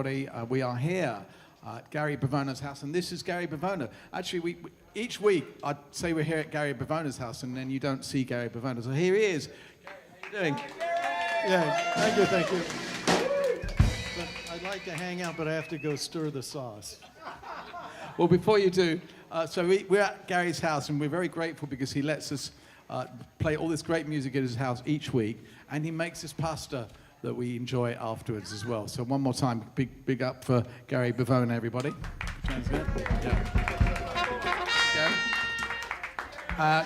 We are here at Gary Bivona's house, and this is Gary Bivona. Actually, each week I'd say we're here at Gary Bivona's house, and then you don't see Gary Bivona. So here he is. Gary, how you doing? Yeah, thank you. But I'd like to hang out, but I have to go stir the sauce. Well, before you do, we're at Gary's house, and we're very grateful because he lets us play all this great music at his house each week, and he makes this pasta that we enjoy afterwards as well. So one more time, big up for Gary Bivona, everybody.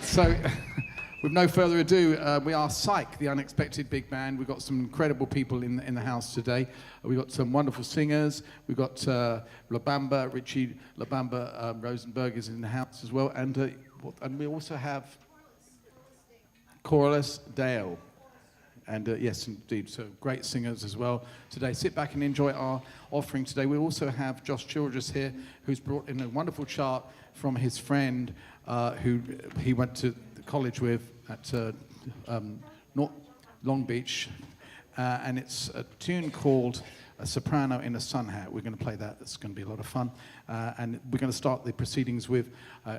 So with no further ado, we are Psych, the unexpected big band. We've got some incredible people in the house today. We've got some wonderful singers. We've got Richie La Bamba Rosenberg is in the house as well. And we also have Corliss Dale. And yes, indeed, so great singers as well today. Sit back and enjoy our offering today. We also have Josh Childress here, who's brought in a wonderful chart from his friend who he went to college with at North Long Beach. And it's a tune called A Soprano in a Sun Hat. We're going to play that. That's going to be a lot of fun. And we're going to start the proceedings with a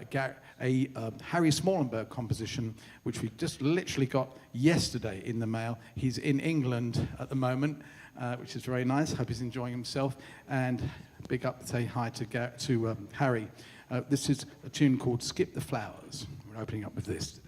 Harry Smallenberg composition, which we just literally got yesterday in the mail. He's in England at the moment, which is very nice. Hope he's enjoying himself. And big up, say hi to Harry. This is a tune called Skip the Flowers. We're opening up with this today.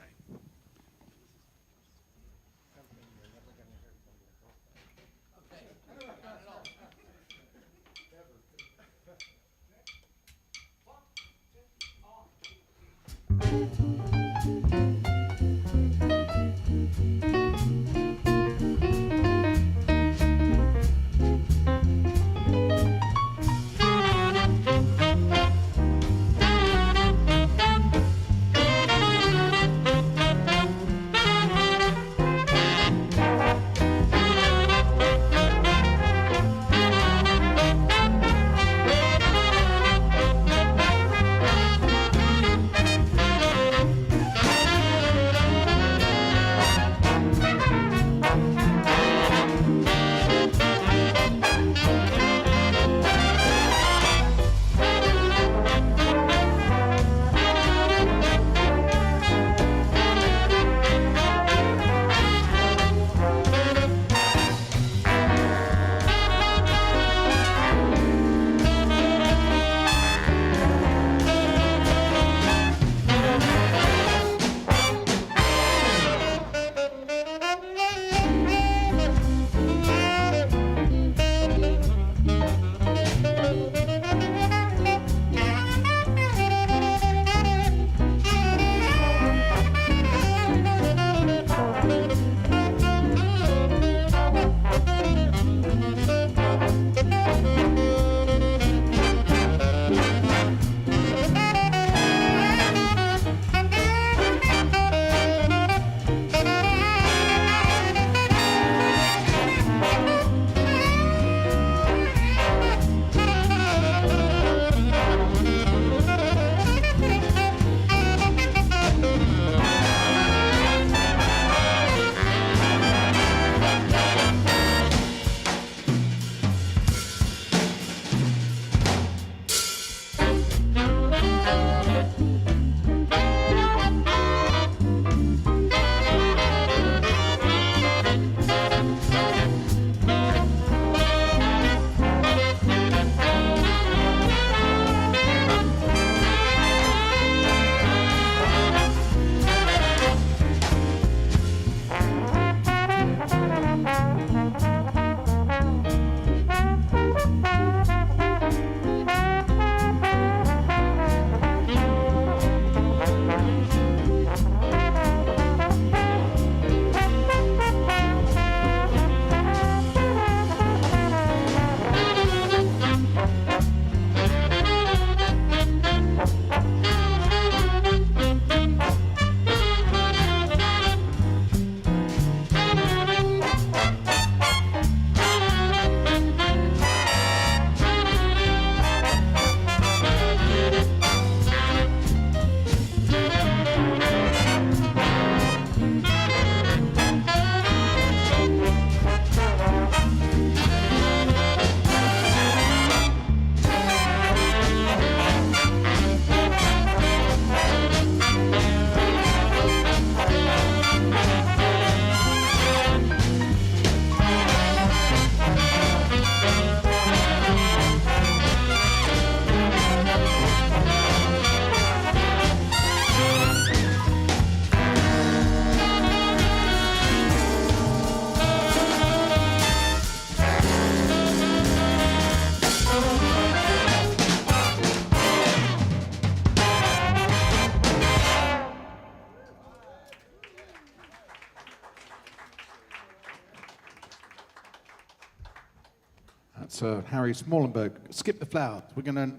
Sir Harry Smallenberg. Skip the Flowers. We're going to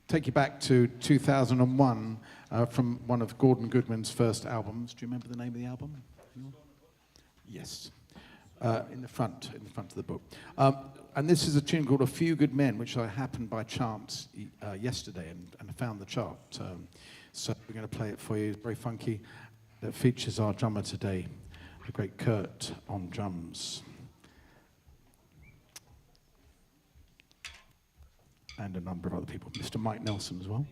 take you back to 2001 from one of Gordon Goodwin's first albums. Do you remember the name of the album? Yes. In the front of the book. And this is a tune called A Few Good Men, which I happened by chance yesterday and I found the chart. So we're going to play it for you. It's very funky. That features our drummer today, the great Kurt on drums. And a number of other people. Mr. Mike Nelson as well.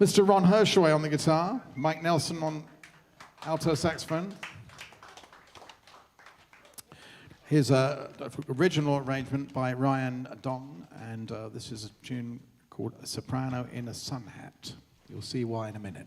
Mr. Ron Hershaway on the guitar, Mike Nelson on alto saxophone. Here's a original arrangement by Ryan Dong, and this is a tune called Soprano in a Sun Hat. You'll see why in a minute.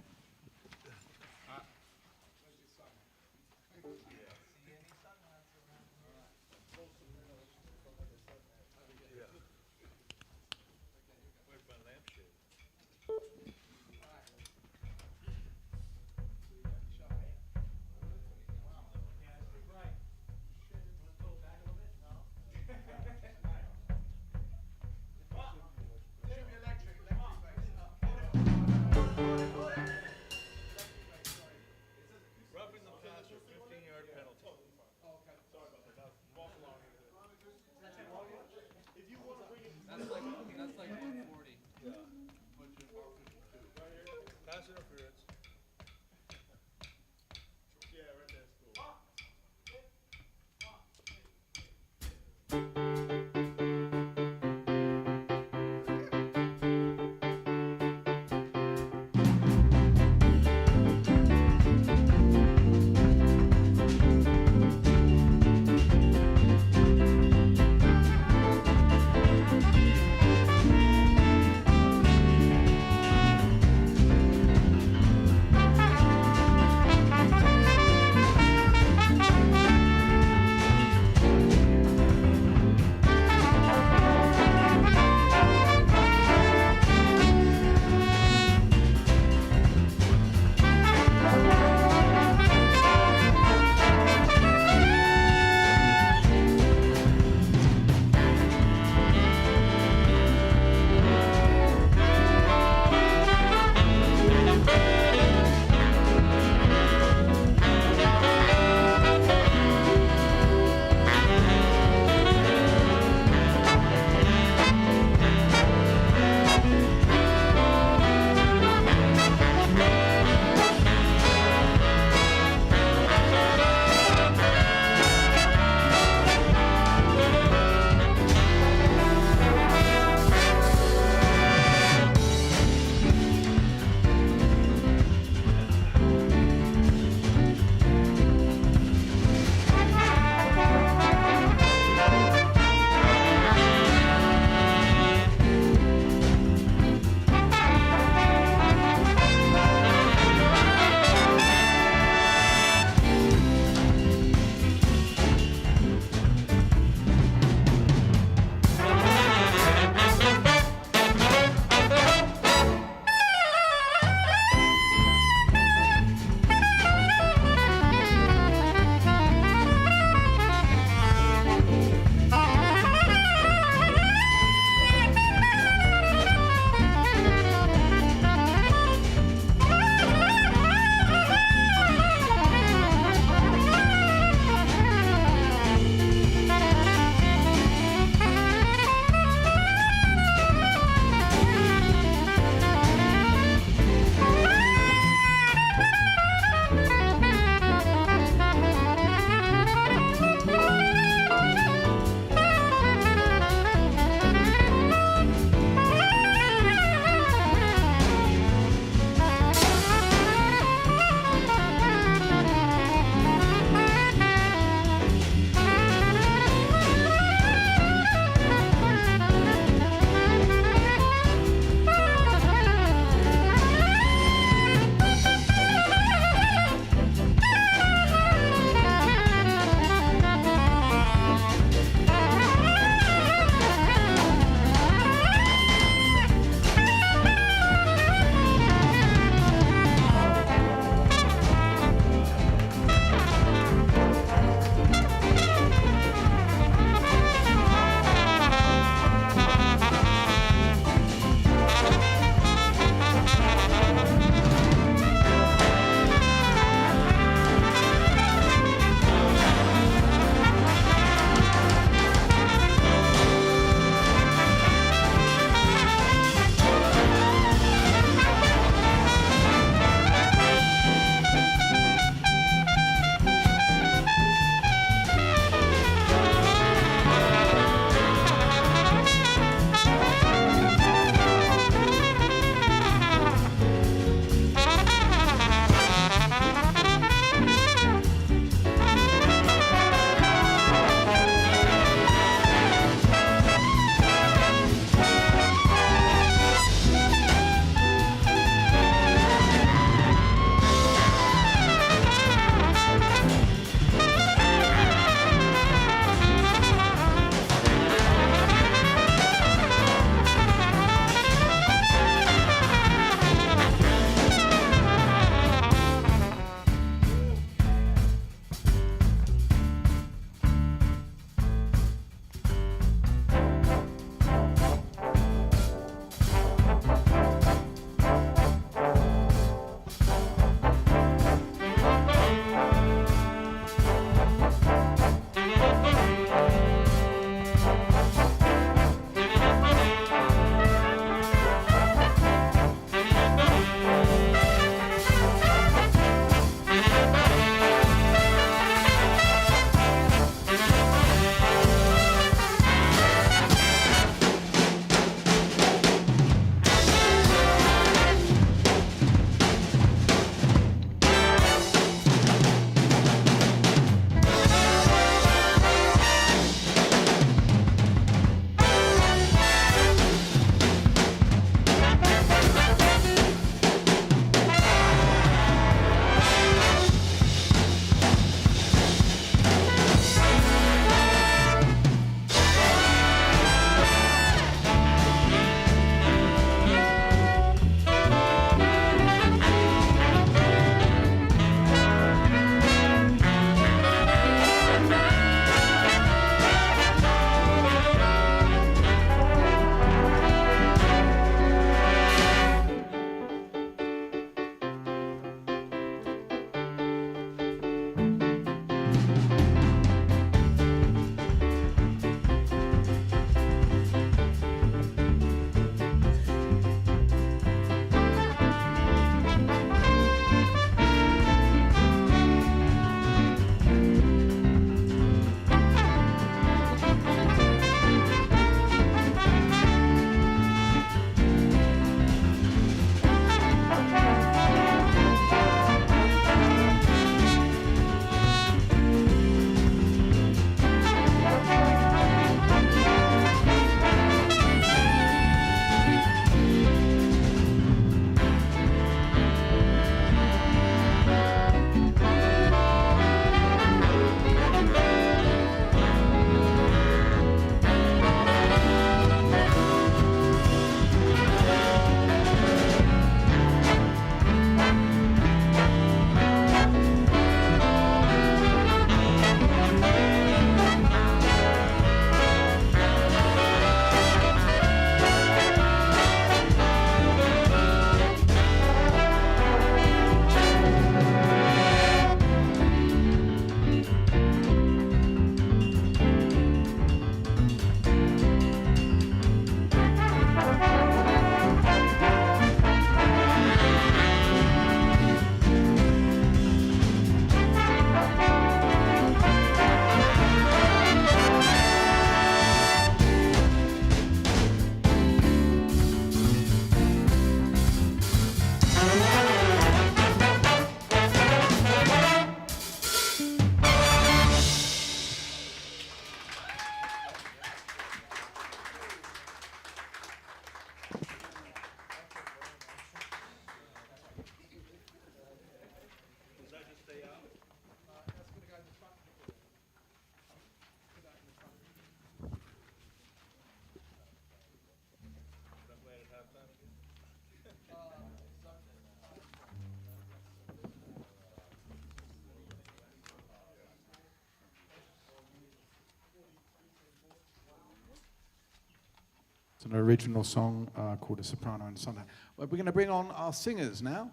an original song called A Soprano in Sunday. Well, we're going to bring on our singers now.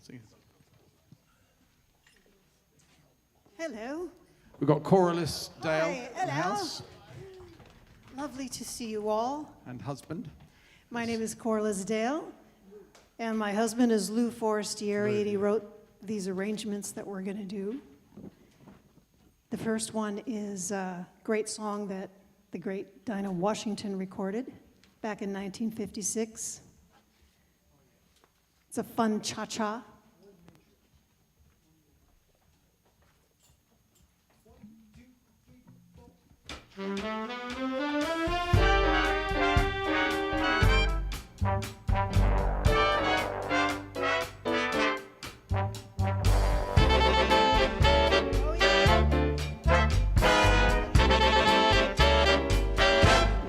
Singers. Hello. We've got Coraliss Dale Hi, in the hello. house. Lovely to see you all. And husband. My name is Coraliss Dale, and my husband is Lou Forestieri, and he wrote these arrangements that we're going to do. The first one is a great song that the great Dinah Washington recorded back in 1956. It's a fun cha-cha.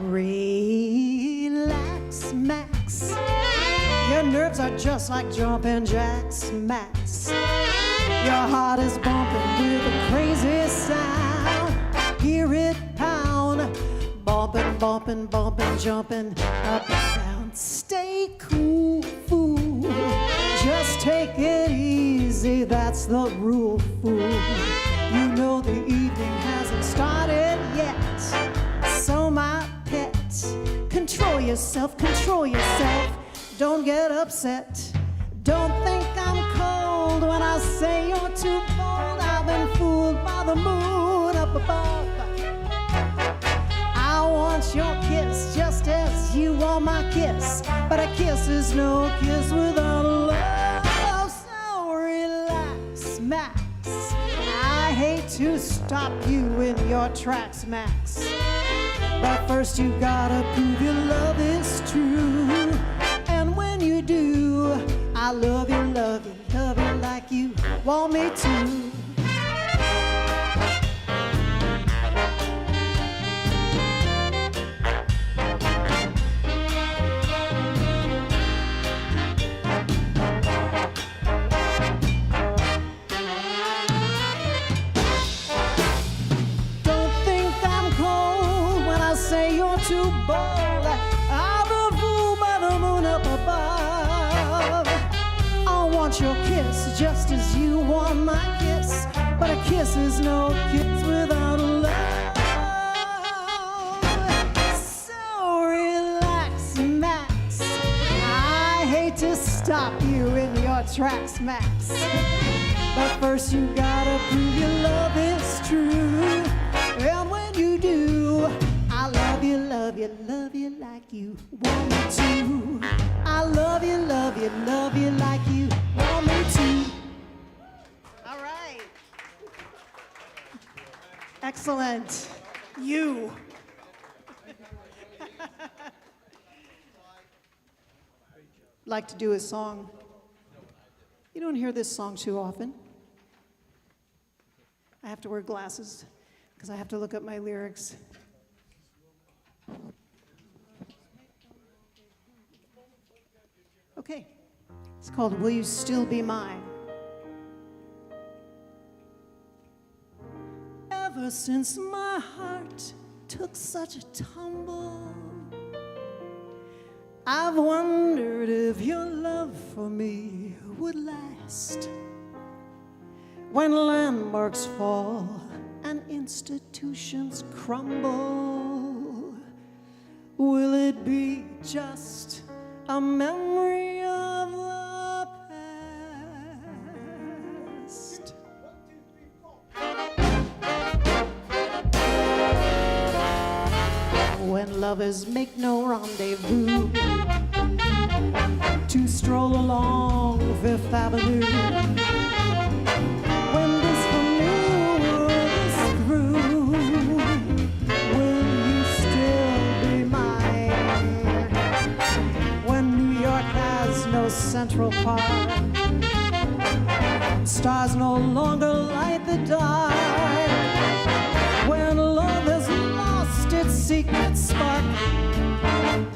Relax, Max. Your nerves are just like jumping jacks, Max. Your heart is bumping with a crazy sound. Hear it pound, bumping, bumping, bumping, jumping up and down. Stay cool, fool. Just take it easy, that's the rule, fool. You know the evening hasn't started yet. So my pet, control yourself, control yourself. Don't get upset. Don't think I'm cold when I say you're too bold. I've been fooled by the moon up above. I want your kiss just as you want my kiss, but a kiss is no kiss without love. So relax, Max. I hate to stop you in your tracks, Max, but first you gotta prove your love is true. And when you do, I love you, love you, love you like you want me to. Too bold, I'm a fool by the moon up above. I want your kiss just as you want my kiss, but a kiss is no kiss without love. So relax, Max. I hate to stop you in your tracks, Max, but first you gotta prove your love is true. And when you do, I love you, love you, love you like you want me to. I love you, love you, love you like you want me to. All right. Excellent. You. Like to do a song. You don't hear this song too often. I have to wear glasses because I have to look up my lyrics. Okay, it's called Will You Still Be Mine? Ever since my heart took such a tumble, I've wondered if your love for me would last. When landmarks fall and institutions crumble, will it be just a memory of the past? When lovers make no rendezvous to stroll along Fifth Avenue, when this familiar world is through, will you still be mine? When New York has no Central Park, stars no longer light the dark, when love has lost its secret spark,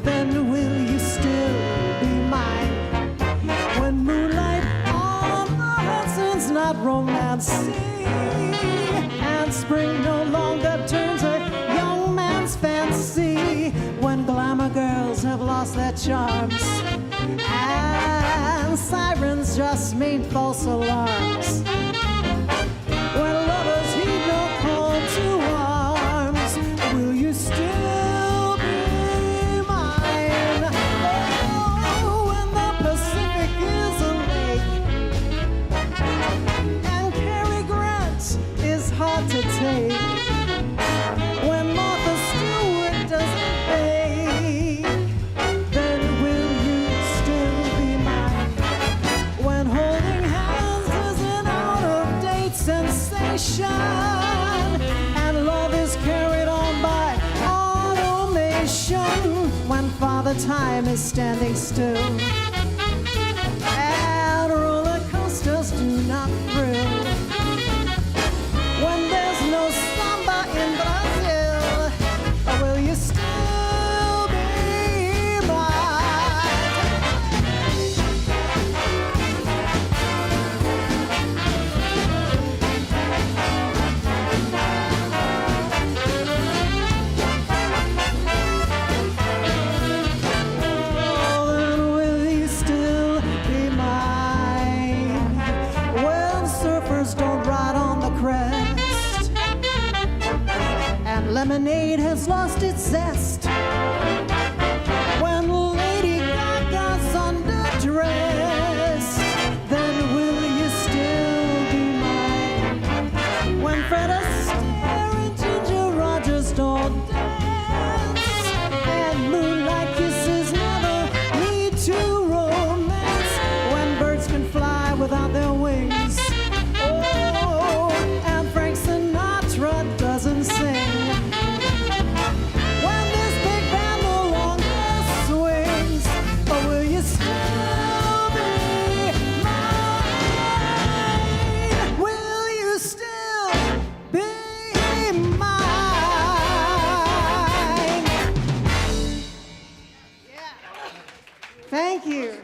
then will you still be mine? When moonlight on the Hudson's not romance sea, and spring no longer turns a young man's fancy, lost their charms. And sirens just mean false alarms. When lovers heed no call to arms, will you still be mine? Oh, when the Pacific is a lake and Cary Grant is hard to take, when Martha Stewart doesn't bake, then will you still be mine? When holding hands is an out-of-date sensation and love is carried on by automation, when Father Time is standing still and roller coasters do not thrill, when there's no samba in Brazil, will you still be mine? Oh, then will you still be mine? When surfers don't ride on the crest and lemonade has lost its zest, when Lady Gaga's underdressed, then will you still be mine? When Fred Astaire and Ginger Rogers don't dance and moonlight kisses never lead to romance, when birds can fly without their wings, oh, and Frank Sinatra doesn't sing, when this big band no longer swings, or will you still be mine? Will you still be mine? Thank you.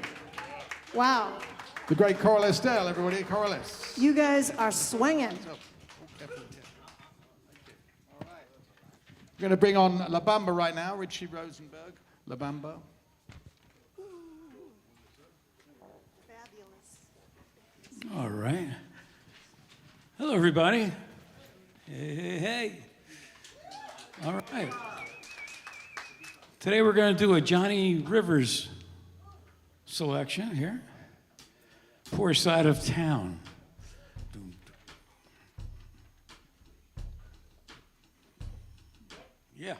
Wow. The great Coral Estelle, everybody, Coral S. You guys are swinging. We're going to bring on La Bamba right now, Richie Rosenberg, La Bamba. Fabulous. All right. Hello, everybody. Hey, hey, hey. All right. Today we're going to do a Johnny Rivers selection here. Poor Side of Town. Yeah.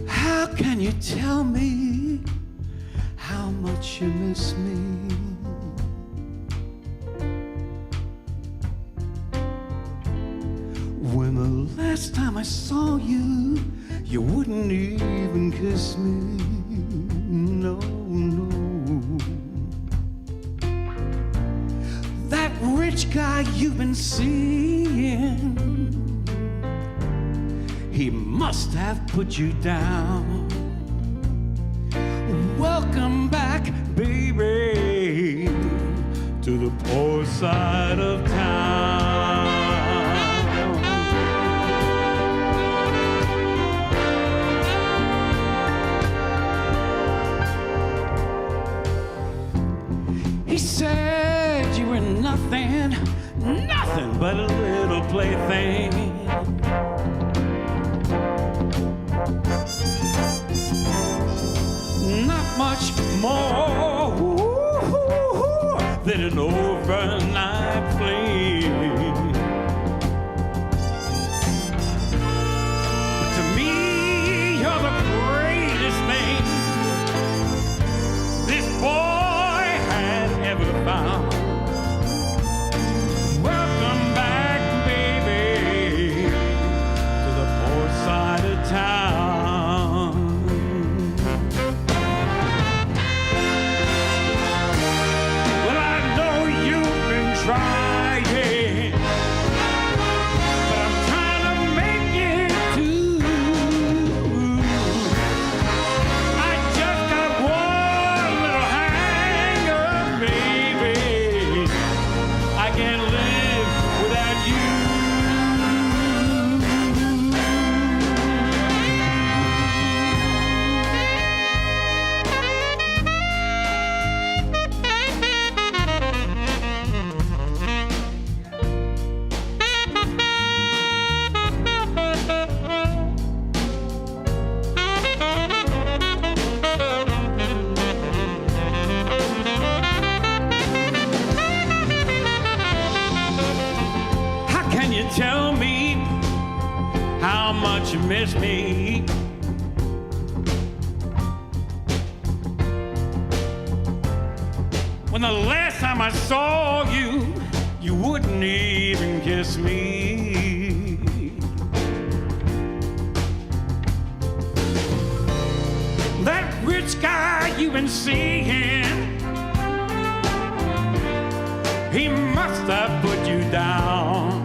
How can you tell me how much you miss me? When the last time I saw you, you wouldn't even kiss me. No, no. That rich guy you've been seeing, he must have put you down. Welcome back, baby, to the poor side of town. He said you were nothing, nothing but a little plaything. Not much more than an overnight fling. But to me, you're the greatest thing this boy had ever found. Welcome back, baby, to the poor side of town. how much you miss me. When the last time I saw you, you wouldn't even kiss me. That rich guy you've been seeing, he must have put you down.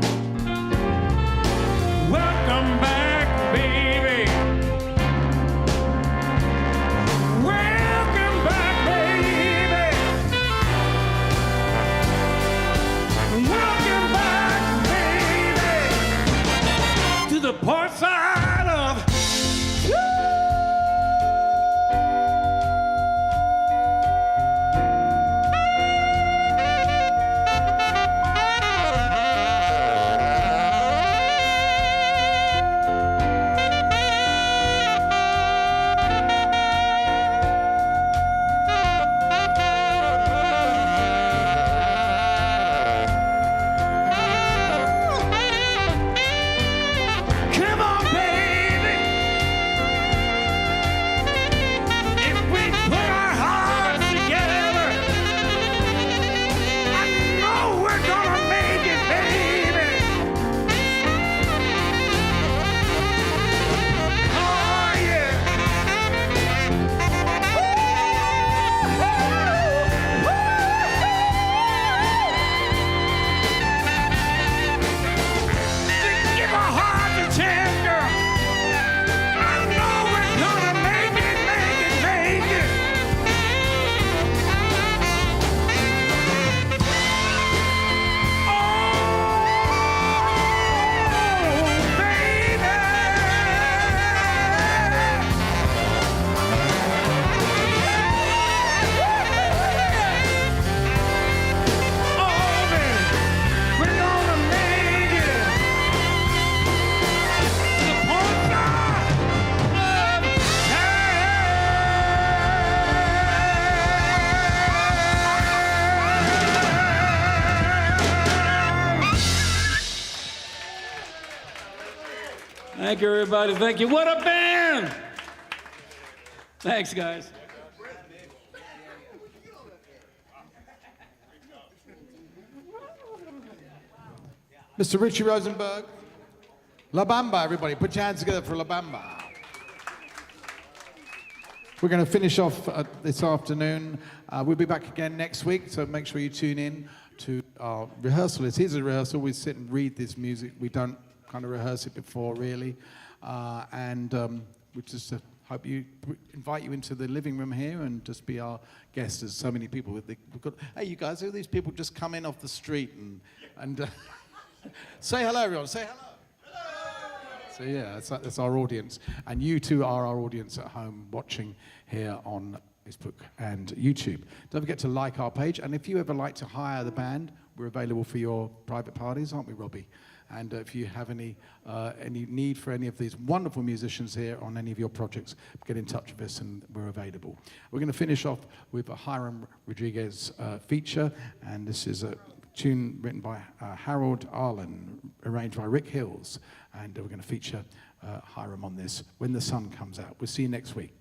Welcome back, baby. Welcome back, baby. Welcome back, baby, to the port side of. Thank you, everybody. Thank you. What a band! Thanks, guys. Mr. Richie Rosenberg. La Bamba, everybody. Put your hands together for La Bamba. We're going to finish off this afternoon. We'll be back again next week, so make sure you tune in to our rehearsal. It is a rehearsal. We sit and read this music. We don't kind of rehearse it before, really. We just hope you invite you into the living room here and just be our guests. There's so many people. We've got, hey, you guys, who are these people just come in off the street and say hello, everyone. Say hello. So yeah, that's our audience. And you too are our audience at home watching here on Facebook and YouTube. Don't forget to like our page. And if you ever like to hire the band, we're available for your private parties, aren't we, Robbie? And if you have any need for any of these wonderful musicians here on any of your projects, get in touch with us and we're available. We're going to finish off with a Hiram Rodriguez feature. And this is a tune written by Harold Arlen, arranged by Rick Hills. And we're going to feature Hiram on this, When the Sun Comes Out. We'll see you next week.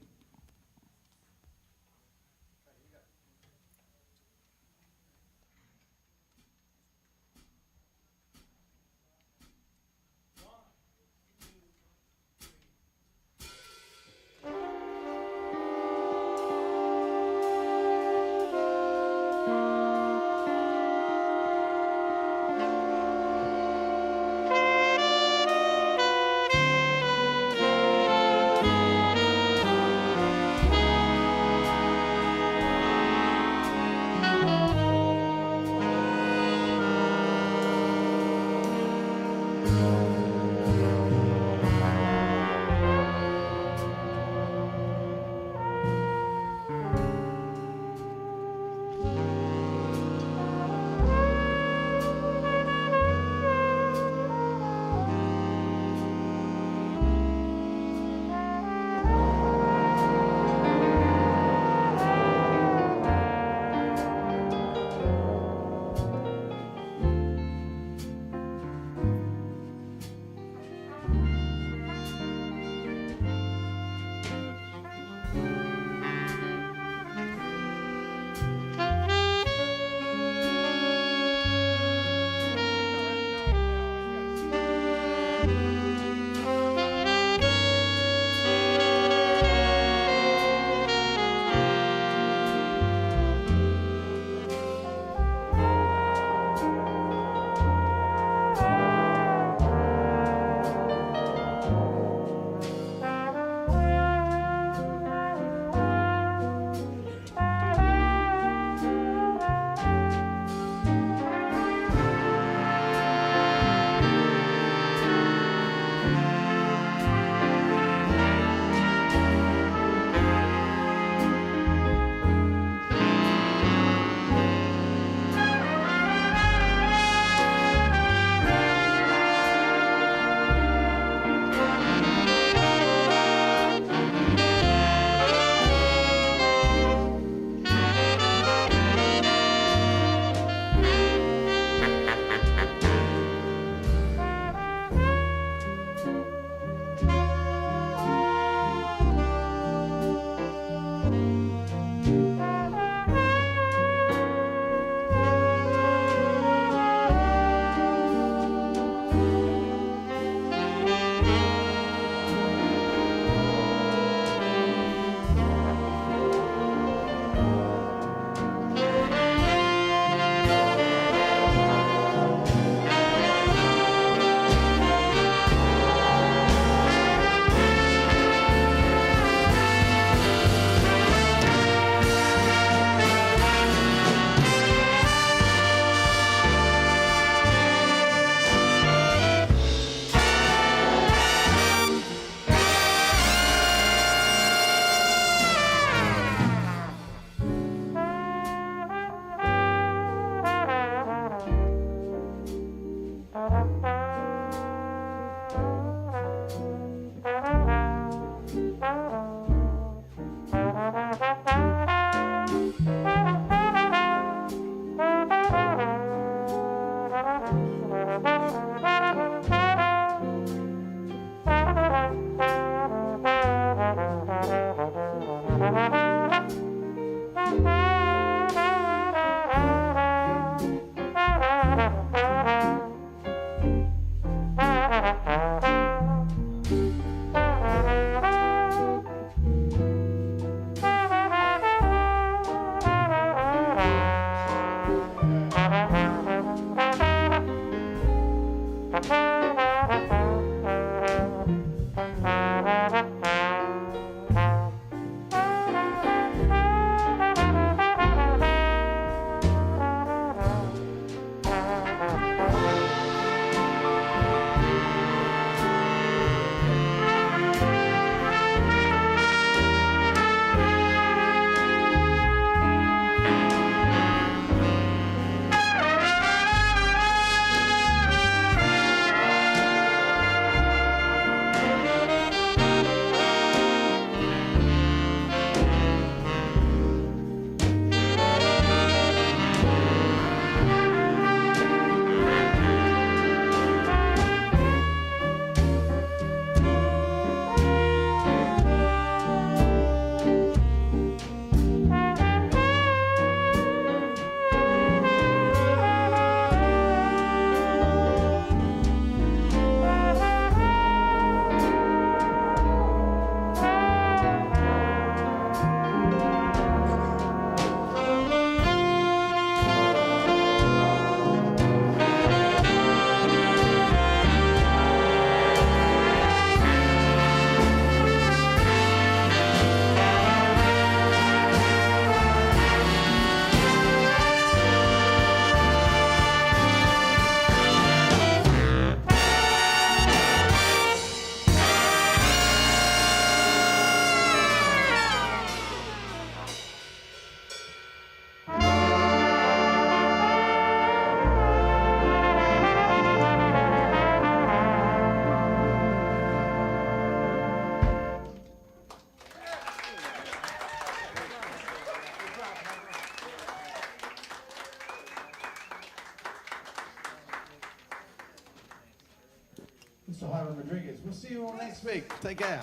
next week. Take care.